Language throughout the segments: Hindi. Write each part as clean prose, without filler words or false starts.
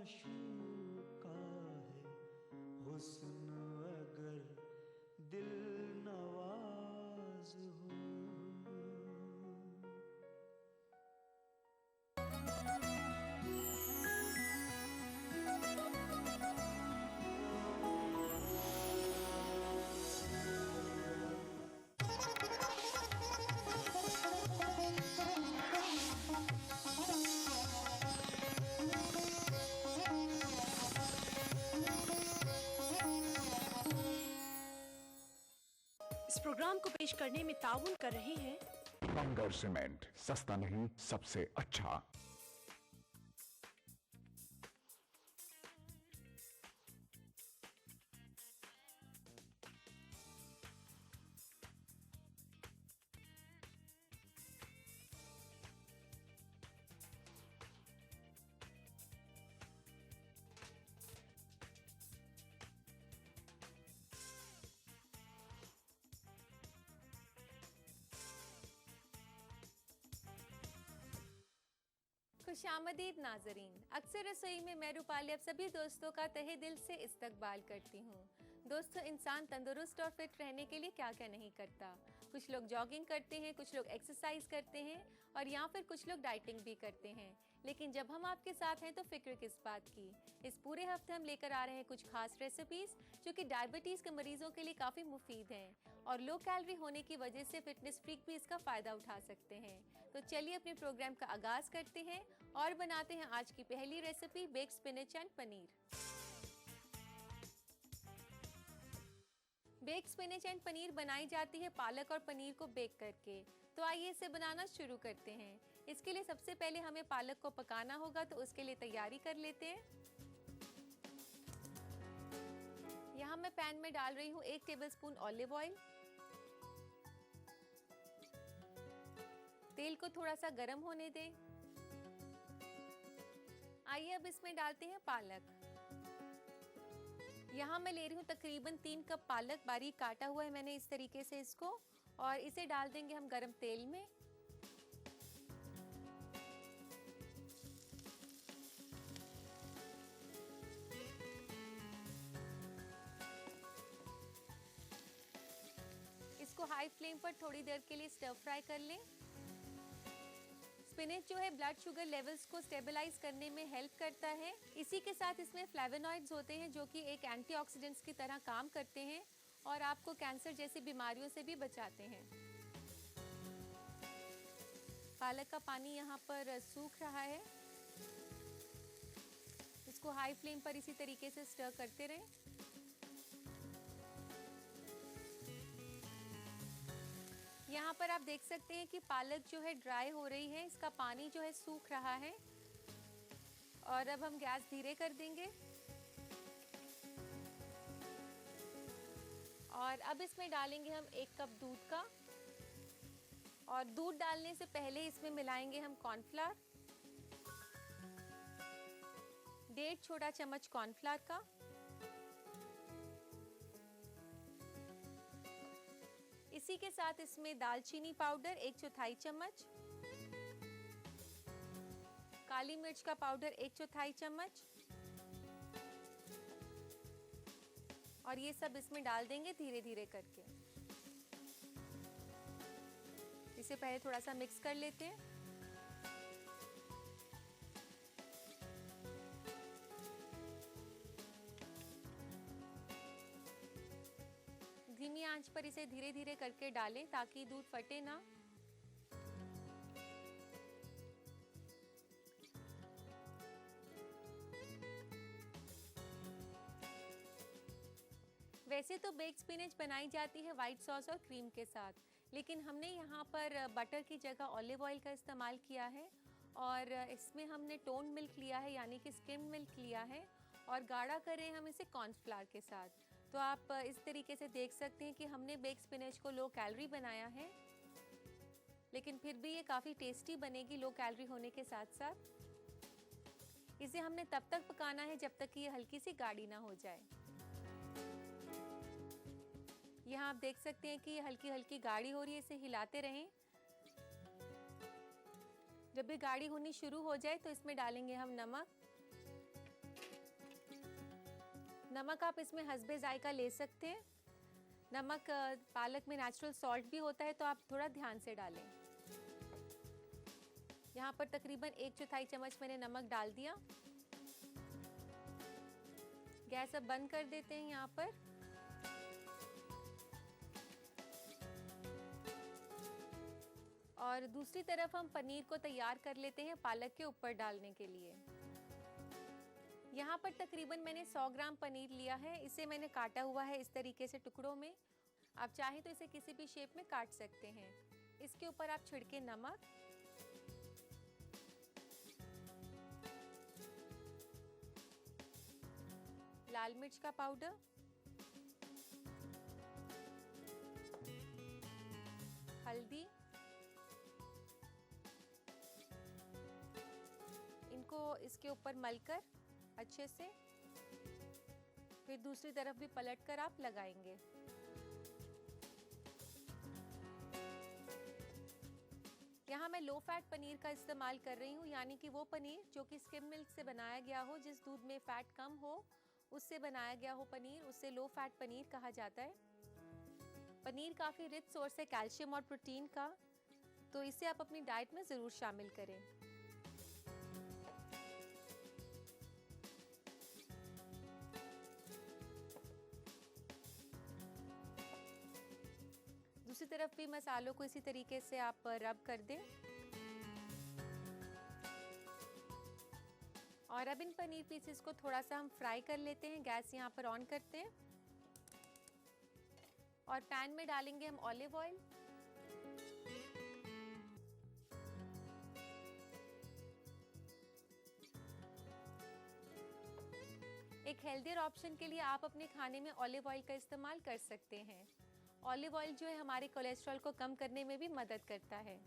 माशूका है हुस्न अगर दिल नवाज हो। इस प्रोग्राम को पेश करने में ताउन कर रहे हैं बंगर सीमेंट, सस्ता नहीं सबसे अच्छा। खुशामदीद नाजरीन, अक्सर रसोई में मैं रूपाली आप सभी दोस्तों का तहे दिल से इस्तकबाल करती हूँ। दोस्तों, इंसान तंदुरुस्त और फिट रहने के लिए क्या क्या नहीं करता। कुछ लोग जॉगिंग करते हैं, कुछ लोग एक्सरसाइज करते हैं और या फिर कुछ लोग डाइटिंग भी करते हैं। लेकिन जब हम आपके साथ हैं तो फिक्र किस बात की। इस पूरे हफ्ते हम लेकर आ रहे हैं कुछ खास रेसिपीज जो कि डायबिटीज के मरीजों के लिए काफ़ी मुफीद हैं और लो कैलोरी होने की वजह से फिटनेस फ्रीक भी इसका फ़ायदा उठा सकते हैं। तो चलिए अपने प्रोग्राम का आगाज़ करते हैं और बनाते हैं आज की पहली recipe, baked spinach and paneer. Baked spinach and paneer बनाई जाती है पालक और पनीर को बेक करके। तो आइए इसे बनाना शुरू करते हैं। इसके लिए सबसे पहले हमें पालक को पकाना होगा, तो उसके लिए तैयारी कर लेते हैं। यहाँ मैं पैन में डाल रही हूँ 1 टेबलस्पून ऑलिव ऑयल। तेल को थोड़ा सा गर्म होने दें। आइए अब इसमें डालते हैं पालक। यहाँ मैं ले रही हूँ तकरीबन 3 कप पालक, बारीक काटा हुआ है मैंने इस तरीके से इसको, और इसे डाल देंगे हम गरम तेल में। इसको हाई फ्लेम पर थोड़ी देर के लिए स्टर फ्राई कर लें। स्पिनच जो है ब्लड शुगर लेवल्स को स्टेबलाइज करने में हेल्प करता है। इसी के साथ इसमें फ्लेवोनॉइड्स होते हैं जो कि एक एंटीऑक्सीडेंट्स की तरह काम करते हैं और आपको कैंसर जैसी बीमारियों से भी बचाते हैं। पालक का पानी यहाँ पर सूख रहा है। इसको हाई फ्लेम पर इसी तरीके से स्टर करते रहें। यहाँ पर आप देख सकते हैं कि पालक जो है ड्राई हो रही है, इसका पानी जो है सूख रहा है। और अब हम गैस धीरे कर देंगे और अब इसमें डालेंगे हम 1 कप दूध का, और दूध डालने से पहले इसमें मिलाएंगे हम कॉर्नफ्लावर, 1.5 छोटा चम्मच कॉर्नफ्लावर का। इसी के साथ इसमें दालचीनी पाउडर 1/4 चम्मच, काली मिर्च का पाउडर 1/4 चम्मच, और ये सब इसमें डाल देंगे धीरे धीरे करके। इसे पहले थोड़ा सा मिक्स कर लेते हैं। धीमी आंच पर इसे धीरे धीरे करके डालें ताकि दूध फटे ना। वैसे तो बेक्ड स्पिनच बनाई जाती है व्हाइट सॉस और क्रीम के साथ, लेकिन हमने यहाँ पर बटर की जगह ऑलिव ऑयल का इस्तेमाल किया है और इसमें हमने टोन मिल्क लिया है, यानी कि स्किम्ड मिल्क लिया है, और गाढ़ा करें हम इसे कॉर्नफ्लावर के साथ। तो आप इस तरीके से देख सकते हैं कि हमने बेक्ड स्पिनच को लो कैलोरी बनाया है, लेकिन फिर भी ये काफ़ी टेस्टी बनेगी लो कैलोरी होने के साथ साथ। इसे हमने तब तक पकाना है जब तक कि ये हल्की सी गाढ़ी ना हो जाए। यहाँ आप देख सकते हैं कि ये हल्की हल्की गाढ़ी हो रही है, इसे हिलाते रहें। जब भी गाढ़ी होनी शुरू हो जाए तो इसमें डालेंगे हम नमक, नमक आप इसमें हस्बे जायका ले सकते हैं। नमक पालक में नेचुरल सॉल्ट भी होता है, तो आप थोड़ा ध्यान से डालें। यहाँ पर तकरीबन 1/4 चम्मच मैंने नमक डाल दिया। गैस अब बंद कर देते हैं यहाँ पर। और दूसरी तरफ हम पनीर को तैयार कर लेते हैं पालक के ऊपर डालने के लिए। यहाँ पर तकरीबन मैंने 100 ग्राम पनीर लिया है। इसे मैंने काटा हुआ है इस तरीके से टुकड़ों में। आप चाहें तो इसे किसी भी शेप में काट सकते हैं। इसके ऊपर आप छिड़के नमक, लाल मिर्च का पाउडर, हल्दी, इनको इसके ऊपर मलकर अच्छे से फिर दूसरी तरफ भी पलटकर आप लगाएंगे। यहाँ मैं लो फैट पनीर का इस्तेमाल कर रही हूँ, यानी कि वो पनीर जो कि स्किम मिल्क से बनाया गया हो, जिस दूध में फैट कम हो उससे बनाया गया हो पनीर, उससे लो फैट पनीर कहा जाता है। पनीर काफ़ी रिच सोर्स है कैल्शियम और प्रोटीन का, तो इसे आप अपनी डाइट में ज़रूर शामिल करें। दूसरी तरफ भी मसालों को इसी तरीके से आप रब कर दें। और अब इन पनीर पीसेस को थोड़ा सा हम फ्राई कर लेते हैं। गैस यहाँ पर ऑन करते हैं और पैन में डालेंगे हम ऑलिव ऑयल। एक हेल्दियर ऑप्शन के लिए आप अपने खाने में ऑलिव ऑयल का इस्तेमाल कर सकते हैं। ऑलिव ऑयल जो है हमारे कोलेस्ट्रॉल को कम करने में भी मदद करता है।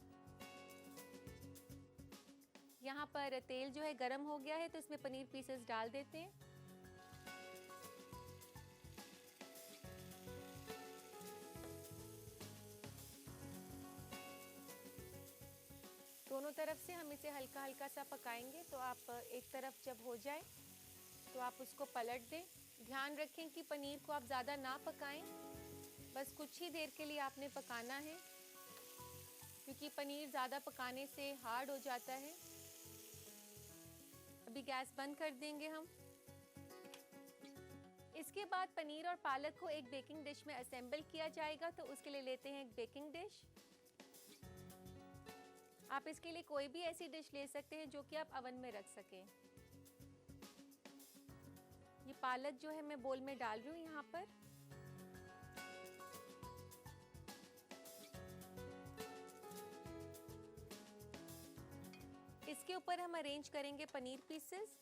यहाँ पर तेल जो है गरम हो गया है, तो इसमें पनीर पीसेस डाल देते हैं। दोनों तरफ से हम इसे हल्का हल्का सा पकाएंगे। तो आप एक तरफ जब हो जाए तो आप उसको पलट दें। ध्यान रखें कि पनीर को आप ज़्यादा ना पकाएं, बस कुछ ही देर के लिए आपने पकाना है, क्योंकि पनीर ज़्यादा पकाने से हार्ड हो जाता है। अभी गैस बंद कर देंगे हम। इसके बाद पनीर और पालक को एक बेकिंग डिश में असेंबल किया जाएगा। तो उसके लिए लेते हैं एक बेकिंग डिश। आप इसके लिए कोई भी ऐसी डिश ले सकते हैं जो कि आप अवन में रख सकें। ये पालक जो है मैं बोल में डाल रही हूँ यहाँ पर। इसके ऊपर हम अरेंज करेंगे paneer pieces.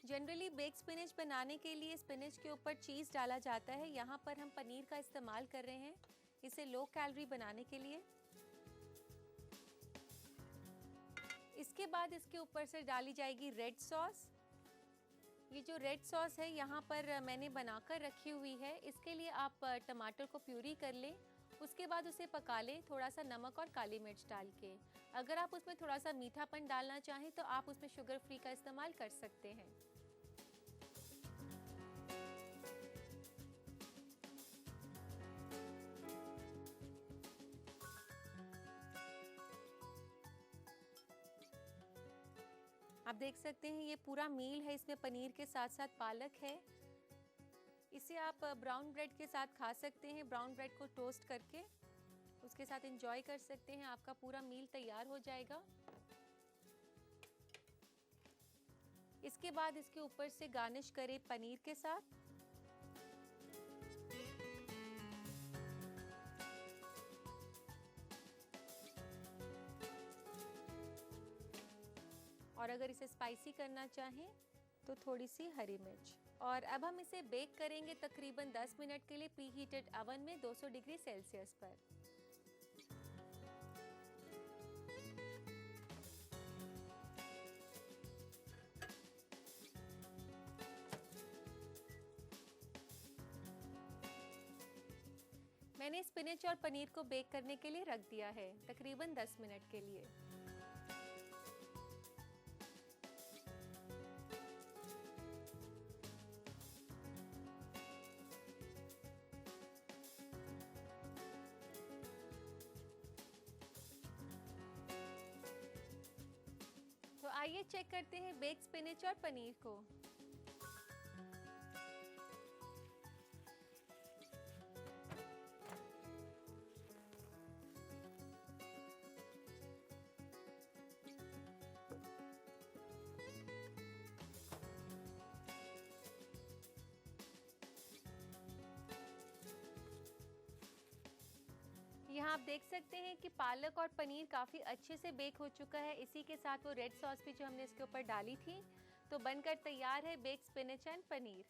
Generally bake spinach बनाने के लिए स्पिनच के ऊपर चीज़ डाला जाता है। यहाँ पर हम पनीर का इस्तेमाल कर रहे हैं इसे लो कैलोरी बनाने के लिए। इसके बाद इसके ऊपर से डाली जाएगी रेड सॉस। ये जो रेड सॉस है यहाँ पर मैंने बनाकर रखी हुई है। इसके लिए आप टमाटर को प्यूरी कर लें, उसके बाद उसे पका लें थोड़ा सा नमक और काली मिर्च डाल के। अगर आप उसमें थोड़ा सा मीठापन डालना चाहें तो आप उसमें शुगर फ्री का इस्तेमाल कर सकते हैं। आप देख सकते हैं ये पूरा मील है, इसमें पनीर के साथ साथ पालक है। इसे आप ब्राउन ब्रेड के साथ खा सकते हैं। ब्राउन ब्रेड को टोस्ट करके उसके साथ एंजॉय कर सकते हैं। आपका पूरा मील तैयार हो जाएगा। इसके बाद इसके ऊपर से गार्निश करें पनीर के साथ। और अगर इसे स्पाइसी करना चाहें तो थोड़ी सी हरी मिर्च। और अब हम इसे बेक करेंगे तकरीबन 10 मिनट के लिए प्री हीटेड अवन में 200 डिग्री सेल्सियस पर। मैंने स्पिनच और पनीर को बेक करने के लिए रख दिया है तकरीबन 10 मिनट के लिए। आइए चेक करते हैं बेक स्पिनच और पनीर को। यहाँ आप देख सकते हैं कि पालक और पनीर काफ़ी अच्छे से बेक हो चुका है। इसी के साथ वो रेड सॉस भी जो हमने इसके ऊपर डाली थी, तो बनकर तैयार है बेक स्पिनच एंड पनीर।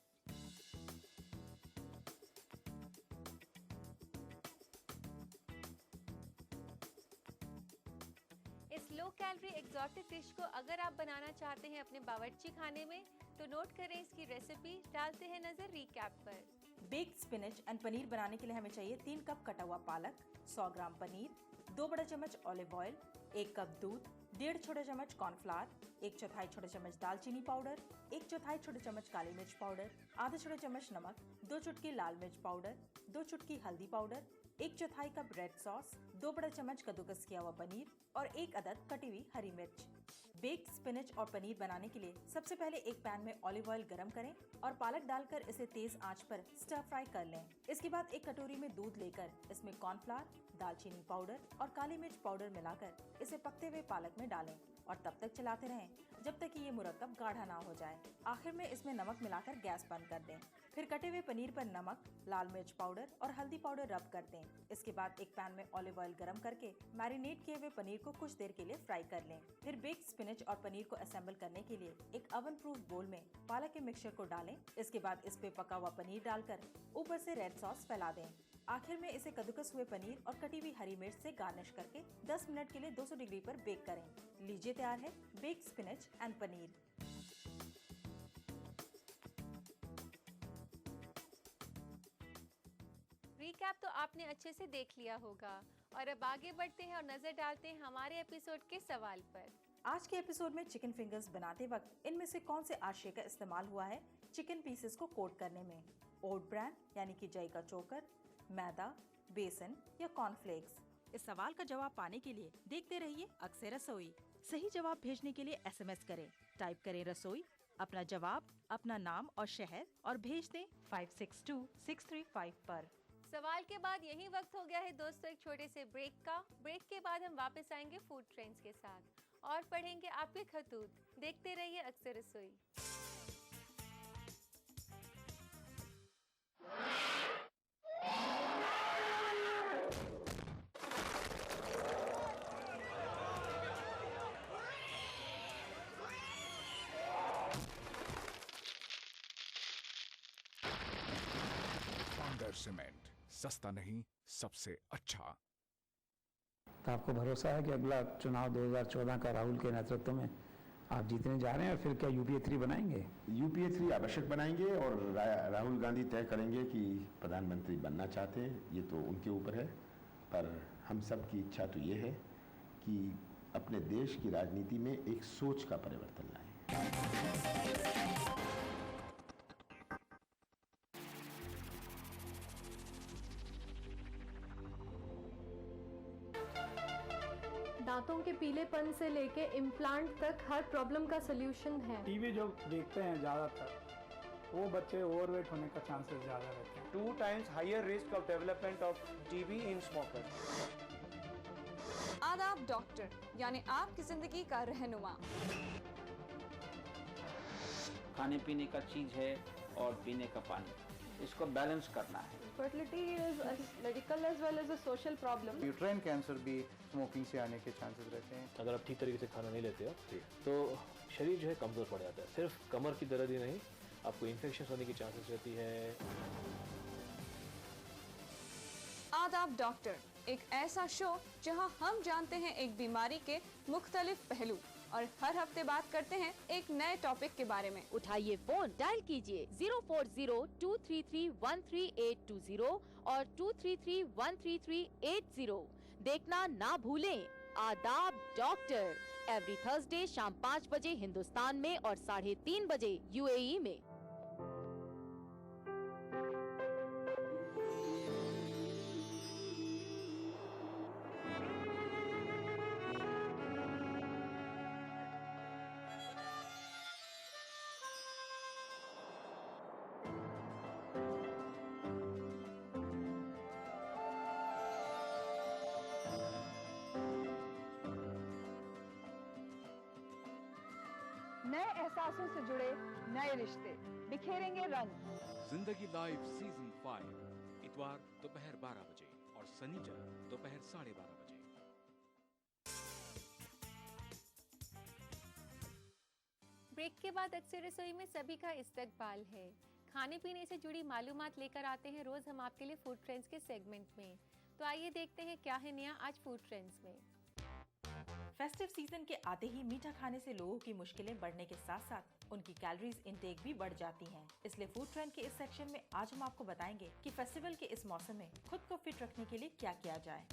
इस लो कैलोरी एक्सोटिक डिश को अगर आप बनाना चाहते हैं अपने बावर्ची खाने में, तो नोट करें इसकी रेसिपी। डालते हैं नजर रिकैप पर। बेक्ड स्पिनच एंड पनीर बनाने के लिए हमें चाहिए 3 कप कटा हुआ पालक, 100 ग्राम पनीर, 2 बड़ा चम्मच ऑलिव ऑयल, 1 कप दूध, 1.5 छोटे चम्मच कॉर्नफ्लावर, 1/4 छोटे चम्मच दालचीनी पाउडर, 1/4 छोटे चम्मच काली मिर्च पाउडर, आधा छोटे चम्मच नमक, 2 चुटकी लाल मिर्च पाउडर, 2 चुटकी हल्दी पाउडर, 1/4 कप रेड सॉस, 2 बड़ा चम्मच कद्दूकस किया हुआ पनीर और 1 अदद कटी हुई हरी मिर्च। बेक्ड स्पिनच और पनीर बनाने के लिए सबसे पहले एक पैन में ऑलिव ऑयल गरम करें और पालक डालकर इसे तेज आंच पर स्टर फ्राई कर लें। इसके बाद एक कटोरी में दूध लेकर इसमें कॉर्नफ्लावर, दालचीनी पाउडर और काली मिर्च पाउडर मिलाकर इसे पकते हुए पालक में डालें और तब तक चलाते रहें जब तक कि ये मुरक्कब गाढ़ा ना हो जाए। आखिर में इसमें नमक मिलाकर गैस बंद कर दें। फिर कटे हुए पनीर पर नमक, लाल मिर्च पाउडर और हल्दी पाउडर रब कर दें। इसके बाद एक पैन में ऑलिव ऑयल गरम करके मैरिनेट किए हुए पनीर को कुछ देर के लिए फ्राई कर लें। फिर बेक्ड स्पिनच और पनीर को असेंबल करने के लिए एक ओवन प्रूफ बोल में पालक के मिक्सचर को डालें। इसके बाद इस पे पका हुआ पनीर डालकर ऊपर से रेड सॉस फैला दें। आखिर में इसे कद्दूकस हुए पनीर और कटी हुई हरी मिर्च से गार्निश करके 10 मिनट के लिए 200 डिग्री पर बेक करें। लीजिए तैयार है baked spinach and paneer. Recap तो आपने अच्छे से देख लिया होगा और अब आगे बढ़ते हैं और नजर डालते हैं हमारे एपिसोड के सवाल पर। आज के एपिसोड में चिकन फिंगर्स बनाते वक्त इनमें से कौन से आशय का इस्तेमाल हुआ है चिकन पीसेस को कोट करने में? ओट ब्रान यानी कि जई का चोकर, मैदा, बेसन या कॉर्नफ्लेक्स? इस सवाल का जवाब पाने के लिए देखते रहिए अक्सर रसोई। सही जवाब भेजने के लिए SMS करें। टाइप करें रसोई, अपना जवाब, अपना नाम और शहर और भेज दें 562635 पर। सवाल के बाद यही वक्त हो गया है दोस्तों एक छोटे से ब्रेक का। ब्रेक के बाद हम वापस आएंगे फूड ट्रेंड्स के साथ और पढ़ेंगे आपके खतूत। देखते रहिए अक्सर रसोई। फाउंडर सीमेंट, सस्ता नहीं सबसे अच्छा। तो आपको भरोसा है कि अगला चुनाव 2014 का राहुल के नेतृत्व में आप जीतने जा रहे हैं, और फिर क्या यूपीए 3 बनाएंगे? यूपीए 3 आवश्यक बनाएंगे और राहुल गांधी तय करेंगे कि प्रधानमंत्री बनना चाहते हैं, ये तो उनके ऊपर है। पर हम सब की इच्छा तो ये है कि अपने देश की राजनीति में एक सोच का परिवर्तन लाएं। दांतों के पीलेपन से लेके इम्प्लांट तक हर प्रॉब्लम का सलूशन है। टीवी जो देखते हैं ज़्यादातर, वो बच्चे ओवरवेट होने का चांसेस ज़्यादा रहते हैं। 2 times higher risk of development of TB in smokers. आदाब डॉक्टर, यानी आपकी जिंदगी का रहनुमा। खाने पीने का चीज है और पीने का पानी, इसको बैलेंस करना है। Fertility is a medical as well as a social problem. Uterine cancer भी स्मोकिंग से आने के चांसेस रहते हैं। अगर आप ठीक तरीके से खाना नहीं लेते हो तो शरीर जो है कमज़ोर पड़ जाता है। सिर्फ कमर की दर्द ही नहीं, आपको इन्फेक्शन होने की चांसेस रहती है। आदाब डॉक्टर, एक ऐसा शो जहां हम जानते हैं एक बीमारी के मुख्तलिफ पहलू और हर हफ्ते बात करते हैं एक नए टॉपिक के बारे में। उठाइए फोन, डायल कीजिए 040-233-13820 और 233-13380। देखना ना भूलें आदाब डॉक्टर, एवरी थर्सडे शाम 5 बजे हिंदुस्तान में और 3:30 बजे UAE में। एहसासों से जुड़े नए रिश्ते बिखेरेंगे रंग। जिंदगी लाइव सीजन 5 इतवार दोपहर 12 बजे और शनिचर दोपहर 12:30 बजे। ब्रेक के बाद अक्सर रसोई में सभी का इस्तकबाल है। खाने पीने से जुड़ी मालूमात लेकर आते हैं रोज हम आपके लिए फूड ट्रेंड्स के सेगमेंट में। तो आइए देखते हैं क्या है नया आज फूड ट्रेंड्स में। फेस्टिव सीजन के आते ही मीठा खाने से लोगों की मुश्किलें बढ़ने के साथ साथ उनकी कैलोरीज इंटेक भी बढ़ जाती हैं। इसलिए फूड ट्रेंड के इस सेक्शन में आज हम आपको बताएंगे कि फेस्टिवल के इस मौसम में खुद को फिट रखने के लिए क्या किया जाए।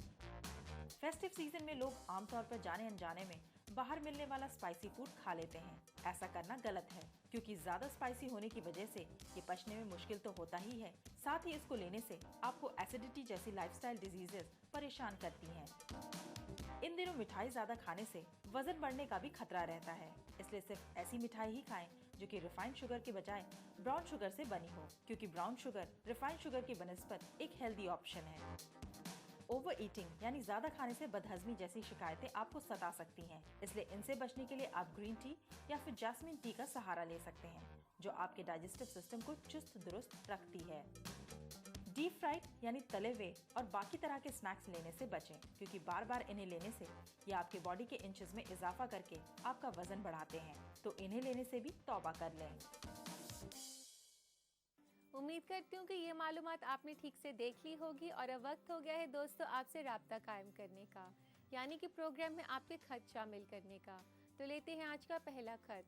फेस्टिव सीजन में लोग आमतौर पर जाने अनजाने में बाहर मिलने वाला स्पाइसी फूड खा लेते हैं। ऐसा करना गलत है क्योंकि ज्यादा स्पाइसी होने की वजह से ये पचने में मुश्किल तो होता ही है, साथ ही इसको लेने से आपको एसिडिटी जैसी लाइफस्टाइल डिजीजेस परेशान करती हैं। इन दिनों मिठाई ज्यादा खाने से वजन बढ़ने का भी खतरा रहता है, इसलिए सिर्फ ऐसी मिठाई ही खाएं जो कि रिफाइंड शुगर के बजाय ब्राउन शुगर से बनी हो, क्योंकि ब्राउन शुगर रिफाइंड शुगर की बनस्पत एक हेल्दी ऑप्शन है। ओवर ईटिंग यानी ज्यादा खाने से बदहजमी जैसी शिकायतें आपको सता सकती हैं, इसलिए इनसे बचने के लिए आप ग्रीन टी या फिर जैस्मिन टी का सहारा ले सकते हैं, जो आपके डाइजेस्टिव सिस्टम को चुस्त दुरुस्त रखती है। डीप फ्राइड यानी तले हुए और बाकी तरह के स्नैक्स लेने से बचें, क्योंकि बार बार इन्हें लेने से ये आपके बॉडी के इंचेस में इजाफा करके आपका वजन बढ़ाते हैं, तो इन्हें लेने से भी तौबा कर लें। उम्मीद करती हूँ कि ये मालूमात आपने ठीक से देख ली होगी और अब वक्त हो गया है दोस्तों आपसे राब्ता कायम करने का, यानी कि प्रोग्राम में आपके खत शामिल करने का। तो लेते हैं आज का पहला खत।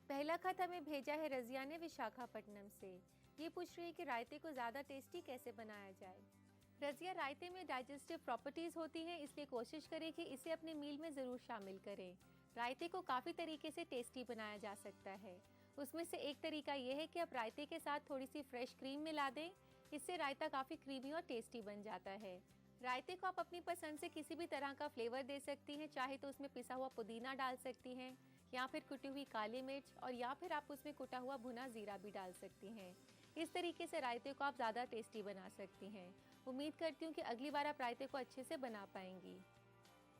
पहला खत हमें भेजा है रजिया ने विशाखापट्टनम से। ये पूछ रही है कि रायते को ज़्यादा टेस्टी कैसे बनाया जाए। रजिया, रायते में डाइजेस्टिव प्रॉपर्टीज़ होती हैं, इसलिए कोशिश करें कि इसे अपने मील में ज़रूर शामिल करें। रायते को काफ़ी तरीके से टेस्टी बनाया जा सकता है। उसमें से एक तरीका ये है कि आप रायते के साथ थोड़ी सी फ्रेश क्रीम मिला दें, इससे रायता काफ़ी क्रीमी और टेस्टी बन जाता है। रायते को आप अपनी पसंद से किसी भी तरह का फ्लेवर दे सकती हैं, चाहे तो उसमें पिसा हुआ पुदीना डाल सकती हैं या फिर कुटी हुई काली मिर्च, और या फिर आप उसमें कुटा हुआ भुना ज़ीरा भी डाल सकती हैं। इस तरीके से रायते को आप ज़्यादा टेस्टी बना सकती हैं। उम्मीद करती हूँ कि अगली बार आप रायते को अच्छे से बना पाएंगी।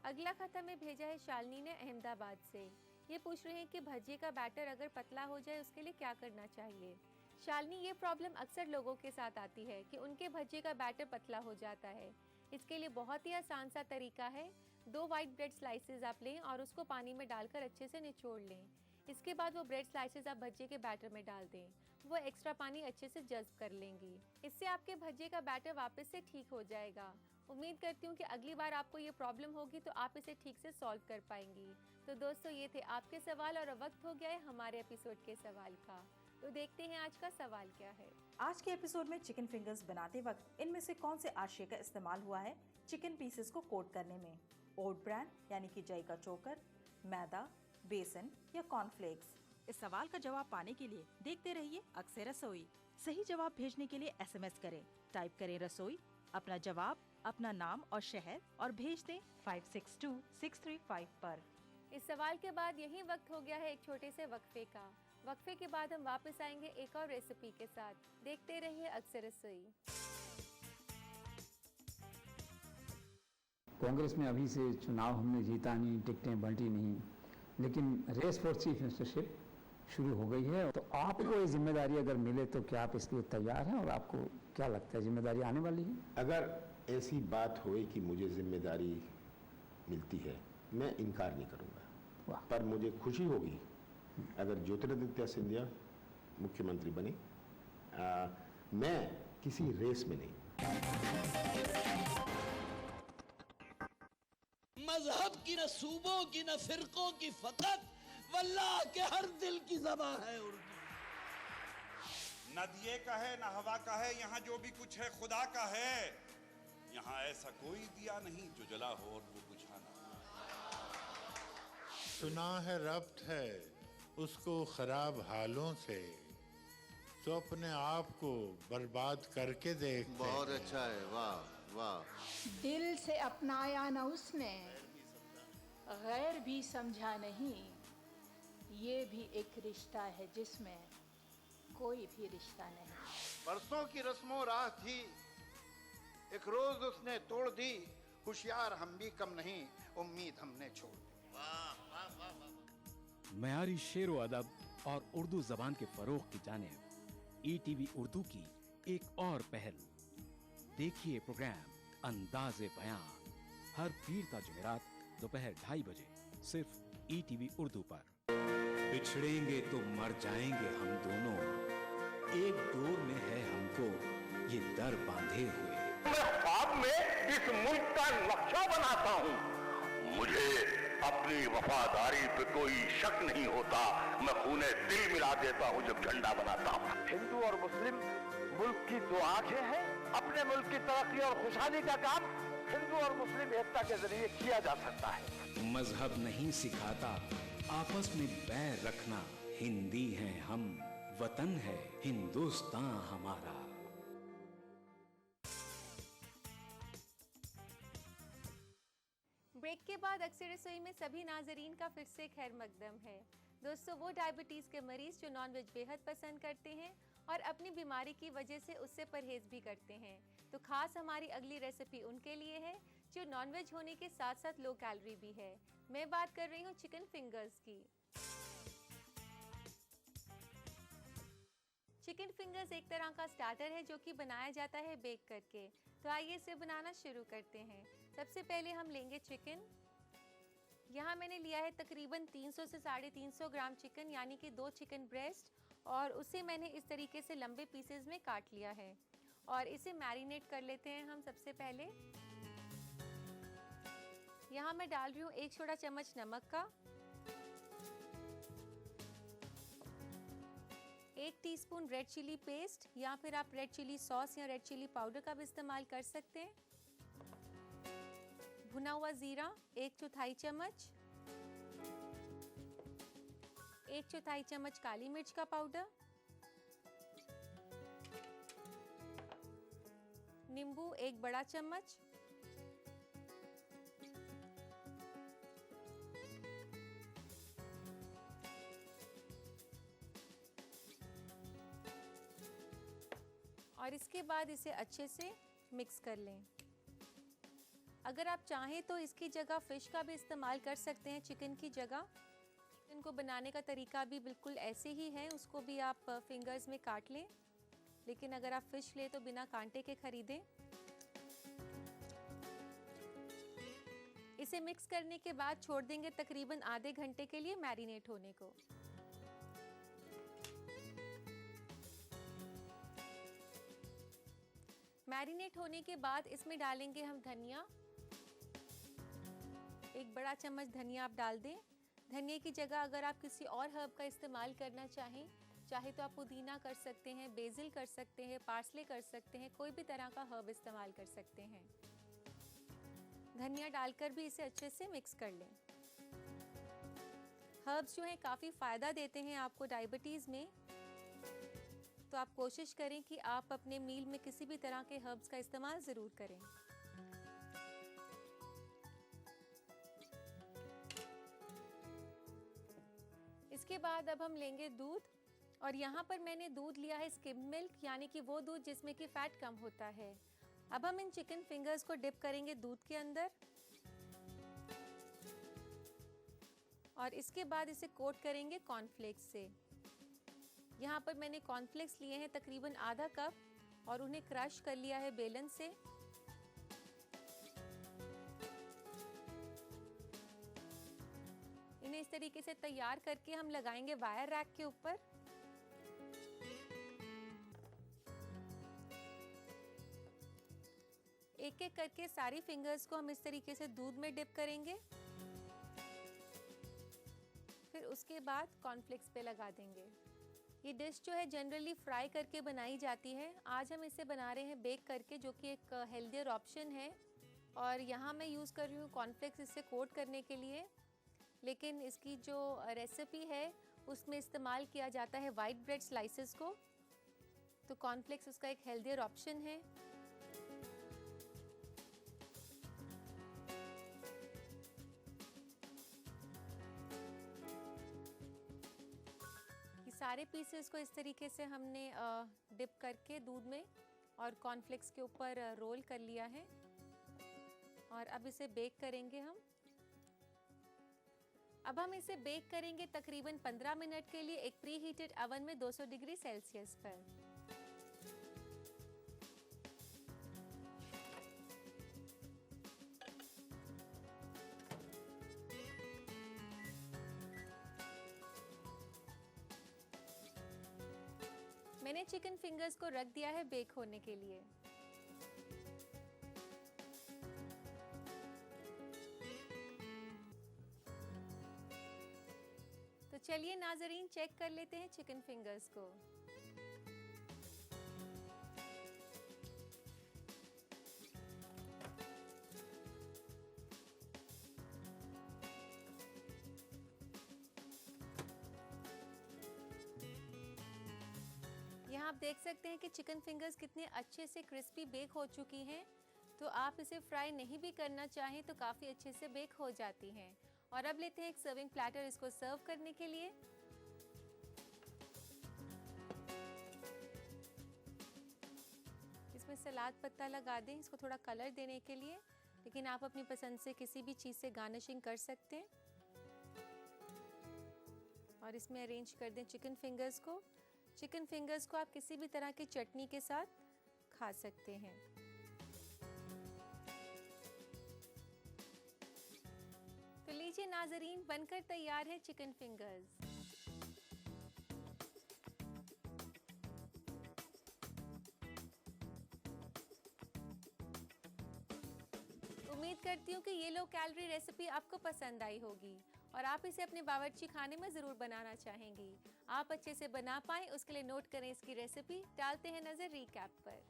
अगला खत हमें भेजा है शालिनी ने अहमदाबाद से। ये पूछ रहे हैं कि भजिए का बैटर अगर पतला हो जाए उसके लिए क्या करना चाहिए। शालिनी, ये प्रॉब्लम अक्सर लोगों के साथ आती है कि उनके भजिए का बैटर पतला हो जाता है। इसके लिए बहुत ही आसान सा तरीका है। 2 वाइट ब्रेड स्लाइसेस आप लें और उसको पानी में डालकर अच्छे से निचोड़ लें। इसके बाद वो ब्रेड स्लाइसेस आप भजिए के बैटर में डाल दें, वो एक्स्ट्रा पानी अच्छे से जज्ब कर लेंगी। इससे आपके भजिए का बैटर वापस से ठीक हो जाएगा। उम्मीद करती हूँ कि अगली बार आपको ये प्रॉब्लम होगी तो आप इसे ठीक से सॉल्व कर पाएंगी। तो दोस्तों, ये थे आपके सवाल और अब वक्त हो गया है हमारे एपिसोड के सवाल का। तो देखते हैं आज का सवाल क्या है। आज के एपिसोड में चिकन फिंगर्स बनाते वक्त इनमें से कौन से आशय का इस्तेमाल हुआ है चिकन पीसेस को कोट करने में? ओट ब्रांड यानी कि जई का चोकर, मैदा, बेसन या कॉर्नफ्लेक्स? इस सवाल का जवाब पाने के लिए देखते रहिए अक्सर रसोई। सही जवाब भेजने के लिए SMS करें, टाइप करें रसोई, अपना जवाब, अपना नाम और शहर और भेज दें 562635 पर। इस सवाल के बाद यही वक्त हो गया है एक छोटे से वक्फे का। वक्फे के बाद हम वापस आएंगे एक और रेसिपी के साथ। देखते रहिए अक्सर रसोई। कांग्रेस में अभी से चुनाव हमने जीता नहीं, टिकटें बंटी नहीं, लेकिन रेस फॉर चीफ मिनिस्टरशिप शुरू हो गई है। तो आपको ये जिम्मेदारी अगर मिले तो क्या आप इसके लिए तैयार हैं और आपको क्या लगता है जिम्मेदारी आने वाली है? अगर ऐसी बात होए कि मुझे जिम्मेदारी मिलती है, मैं इनकार नहीं करूंगा, पर मुझे खुशी होगी अगर ज्योतिरादित्य सिंधिया मुख्यमंत्री बने। मैं किसी रेस में नहीं। मजहब की न सूबों की न फिरकों की, फकत वल्लाह के हर दिल की ज़बां है उर्दू। न दिए का है न हवा का है, यहाँ जो भी कुछ है खुदा का है। यहाँ ऐसा कोई दिया नहीं जो जला हो और वो बुझा ना। सुना है रब्त है उसको खराब हालों से, तो अपने आप को बर्बाद करके देखते। बहुत अच्छा है, वाह वाह। दिल से अपनाया न उसने, गैर भी समझा नहीं। ये भी एक रिश्ता है जिसमें कोई भी रिश्ता नहीं। परसों की रस्मों राह थी, एक रोज उसने तोड़ दी। होशियार हम भी कम नहीं, उम्मीद हमने छोड़ दी। मयारी शेर व अदब और उर्दू जबान के फरोग की जानिब ETV उर्दू की एक और पहल। देखिए प्रोग्राम अंदाज़े बयां हर पीर ता जुमेरात दोपहर 2:30 बजे सिर्फ ETV उर्दू पर। बिछड़ेंगे तो मर जाएंगे हम दोनों, एक डोर में है हमको ये दर बांधे हुए। मैं ख्वाब में इस मुल्क का नक्शा बनाता हूँ, मुझे अपनी वफादारी पे कोई शक नहीं होता। मैं खूने दिल मिला देता हूँ जब झंडा बनाता हूँ। हिंदू और मुस्लिम मुल्क की दो आंखें हैं। अपने मुल्क की तरक्की और खुशहाली का काम हिंदू और मुस्लिम एकता के जरिए किया जा सकता है। मजहब नहीं सिखाता आपस में बैर रखना, हिंदी हैं हम, वतन है हिंदुस्तान हमारा। ब्रेक के बाद अक्सर रसोई में सभी नाजरीन का फिर से खैर मकदम है। दोस्तों, वो डायबिटीज़ के मरीज जो नॉनवेज बेहद पसंद करते हैं और अपनी बीमारी की वजह से उससे परहेज भी करते हैं, तो खास हमारी अगली रेसिपी उनके लिए है जो नॉनवेज होने के साथ साथ लो कैलोरी भी है। मैं बात कर रही हूँ चिकन फिंगर्स की। चिकन फिंगर्स एक तरह का स्टार्टर है जो कि बनाया जाता है बेक करके। तो आइए इसे बनाना शुरू करते हैं। सबसे पहले हम लेंगे चिकन। यहाँ मैंने लिया है तकरीबन 300 से 350 ग्राम चिकन, यानी कि 2 चिकन ब्रेस्ट, और उसे मैंने इस तरीके से लंबे पीसेस में काट लिया है और इसे मैरिनेट कर लेते हैं हम। सबसे पहले यहाँ मैं डाल रही हूँ 1 छोटा चम्मच नमक का, 1 टीस्पून रेड चिली पेस्ट या फिर आप रेड चिली सॉस या रेड चिली पाउडर का भी इस्तेमाल कर सकते हैं। भुना हुआ जीरा 1/4 चम्मच, 1/4 चम्मच काली मिर्च का पाउडर, नींबू 1 बड़ा चम्मच, और इसके बाद इसे अच्छे से मिक्स कर लें। अगर आप चाहें तो इसकी जगह फ़िश का भी इस्तेमाल कर सकते हैं चिकन की जगह। चिकन को बनाने का तरीका भी बिल्कुल ऐसे ही है, उसको भी आप फिंगर्स में काट लें, लेकिन अगर आप फ़िश लें तो बिना कांटे के खरीदें। इसे मिक्स करने के बाद छोड़ देंगे तकरीबन आधे घंटे के लिए मैरिनेट होने को। मैरिनेट होने के बाद इसमें डालेंगे हम धनिया। 1 बड़ा चम्मच धनिया आप डाल दें। धनिया की जगह अगर आप किसी और हर्ब का इस्तेमाल करना चाहे तो आप पुदीना कर सकते हैं, बेसिल कर सकते हैं, पार्सले कर सकते हैं, कोई भी तरह का हर्ब इस्तेमाल कर सकते हैं। धनिया डालकर भी इसे अच्छे से मिक्स कर लें। हर्ब्स जो हैं काफ़ी फ़ायदा देते हैं आपको डायबिटीज़ में, तो आप कोशिश करें कि आप अपने मील में किसी भी तरह के हर्ब्स का इस्तेमाल ज़रूर करें। इसके बाद अब हम लेंगे दूध, और यहाँ पर मैंने दूध लिया है स्किम मिल्क, यानी कि वो दूध जिसमें कि फ़ैट कम होता है। अब हम इन चिकन फिंगर्स को डिप करेंगे दूध के अंदर और इसके बाद इसे कोट करेंगे कॉर्नफ्लेक्स से। यहाँ पर मैंने कॉर्नफ्लेक्स लिए हैं तकरीबन आधा कप और उन्हें क्रश कर लिया है बेलन से। इन्हें इस तरीके से तैयार करके हम लगाएंगे वायर रैक के ऊपर। एक एक करके सारी फिंगर्स को हम इस तरीके से दूध में डिप करेंगे, फिर उसके बाद कॉर्नफ्लेक्स पे लगा देंगे। ये डिश जो है जनरली फ्राई करके बनाई जाती है, आज हम इसे बना रहे हैं बेक करके, जो कि एक हेल्दियर ऑप्शन है। और यहाँ मैं यूज़ कर रही हूँ कॉर्नफ्लेक्स इसे कोट करने के लिए, लेकिन इसकी जो रेसिपी है उसमें इस्तेमाल किया जाता है वाइट ब्रेड स्लाइसेस को, तो कॉर्नफ्लेक्स उसका एक हेल्दियर ऑप्शन है। सारे पीसेस को इस तरीके से हमने डिप करके दूध में और कॉर्नफ्लेक्स के ऊपर रोल कर लिया है और अब इसे बेक करेंगे हम। अब हम इसे बेक करेंगे तकरीबन 15 मिनट के लिए एक प्री हीटेड ओवन में 200 डिग्री सेल्सियस पर। मैंने चिकन फिंगर्स को रख दिया है बेक होने के लिए। तो चलिए नाजरीन चेक कर लेते हैं चिकन फिंगर्स को। यहाँ आप देख सकते हैं कि चिकन फिंगर्स कितने अच्छे से क्रिस्पी बेक हो चुकी हैं। तो आप इसे फ्राई नहीं भी करना चाहें तो काफ़ी अच्छे से बेक हो जाती हैं। और अब लेते हैं एक सर्विंग प्लेटर इसको सर्व करने के लिए। इसमें सलाद पत्ता लगा दें इसको थोड़ा कलर देने के लिए, लेकिन आप अपनी पसंद से किसी भी चीज़ से गार्निशिंग कर सकते हैं। और इसमें अरेंज कर दें चिकन फिंगर्स को। चिकन फिंगर्स को आप किसी भी तरह की चटनी के साथ खा सकते हैं। तो लीजिए नाजरीन, बनकर तैयार है चिकन फिंगर्स। उम्मीद करती हूँ कि ये लो कैलोरी रेसिपी आपको पसंद आई होगी और आप इसे अपने बावर्ची खाने में ज़रूर बनाना चाहेंगी। आप अच्छे से बना पाएं उसके लिए नोट करें इसकी रेसिपी। डालते हैं नज़र रिकैप पर।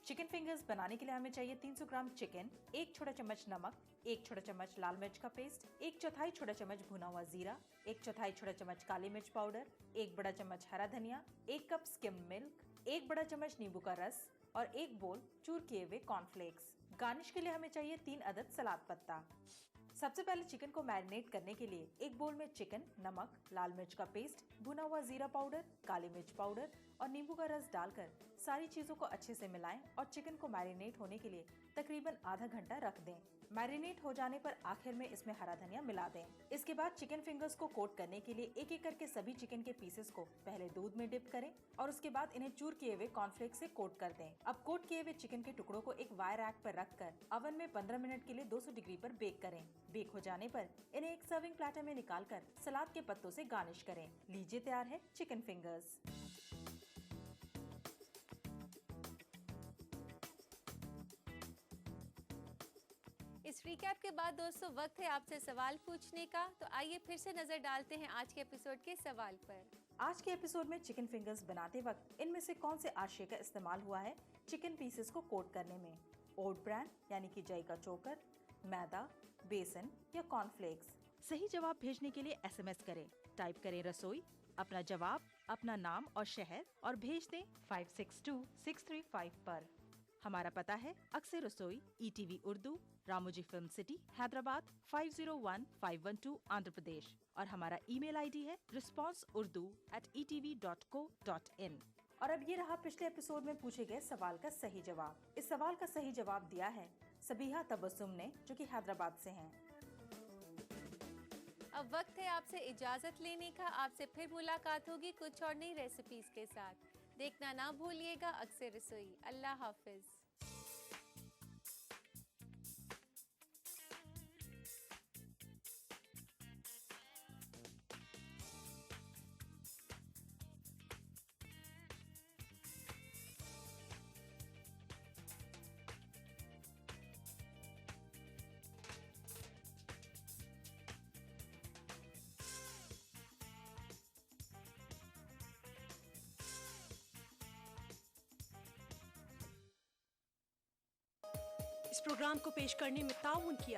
चिकन फिंगर्स बनाने के लिए हमें चाहिए 300 ग्राम चिकन, 1 छोटा चम्मच नमक, 1 छोटा चम्मच लाल मिर्च का पेस्ट, 1/4 छोटा चम्मच भुना हुआ जीरा, 1/4 छोटा चम्मच काली मिर्च पाउडर, 1 बड़ा चम्मच हरा धनिया, 1 कप स्किम मिल्क, 1 बड़ा चम्मच नींबू का रस और 1 बोल चूर किए हुए कॉर्नफ्लेक्स। गार्निश के लिए हमें चाहिए 3 अदद सलाद पत्ता। सबसे पहले चिकन को मैरिनेट करने के लिए एक बोल में चिकन, नमक, लाल मिर्च का पेस्ट, भुना हुआ जीरा पाउडर, काली मिर्च पाउडर और नींबू का रस डालकर सारी चीजों को अच्छे से मिलाएं और चिकन को मैरिनेट होने के लिए तकरीबन आधा घंटा रख दें। मैरिनेट हो जाने पर आखिर में इसमें हरा धनिया मिला दें। इसके बाद चिकन फिंगर्स को कोट करने के लिए एक एक करके सभी चिकन के पीसेस को पहले दूध में डिप करें और उसके बाद इन्हें चूर किए हुए कॉर्नफ्लेक्स से कोट कर दें। अब कोट किए हुए चिकन के टुकड़ों को एक वायर रैक पर रखकर ओवन में 15 मिनट के लिए 200 डिग्री पर बेक करें। बेक हो जाने पर इन्हें एक सर्विंग प्लेटर में निकालकर सलाद के पत्तों से गार्निश करें। लीजिए तैयार है चिकन फिंगर्स। इस रिकैप के बाद दोस्तों वक्त है आपसे सवाल पूछने का। तो आइए फिर से नजर डालते हैं आज के एपिसोड के सवाल पर। आज के एपिसोड में चिकन फिंगर्स बनाते वक्त इनमें से कौन से आशय का इस्तेमाल हुआ है चिकन पीसेस को कोट करने में? ओट ब्रांड यानी कि जई का चोकर, मैदा, बेसन या कॉर्नफ्लेक्स? सही जवाब भेजने के लिए SMS करें। टाइप करें रसोई, अपना जवाब, अपना नाम और शहर और भेज दें 562635 पर। हमारा पता है अक्सर रसोई, ETV Urdu, Ramoji film city, Hyderabad 501512 Andhra Pradesh और हमारा ईमेल ID है responseurdu@etv.co.in। और अब ये रहा पिछले एपिसोड में पूछे गए सवाल का सही जवाब। इस सवाल का सही जवाब दिया है सबीहा तबस्सुम ने, जो कि हैदराबाद से हैं। अब वक्त है आपसे इजाजत लेने का। आपसे फिर मुलाकात होगी कुछ और नई रेसिपीज के साथ। देखना ना भूलिएगा अक्सर रसोई। अल्लाह हाफिज। इस प्रोग्राम को पेश करने में ताउन किया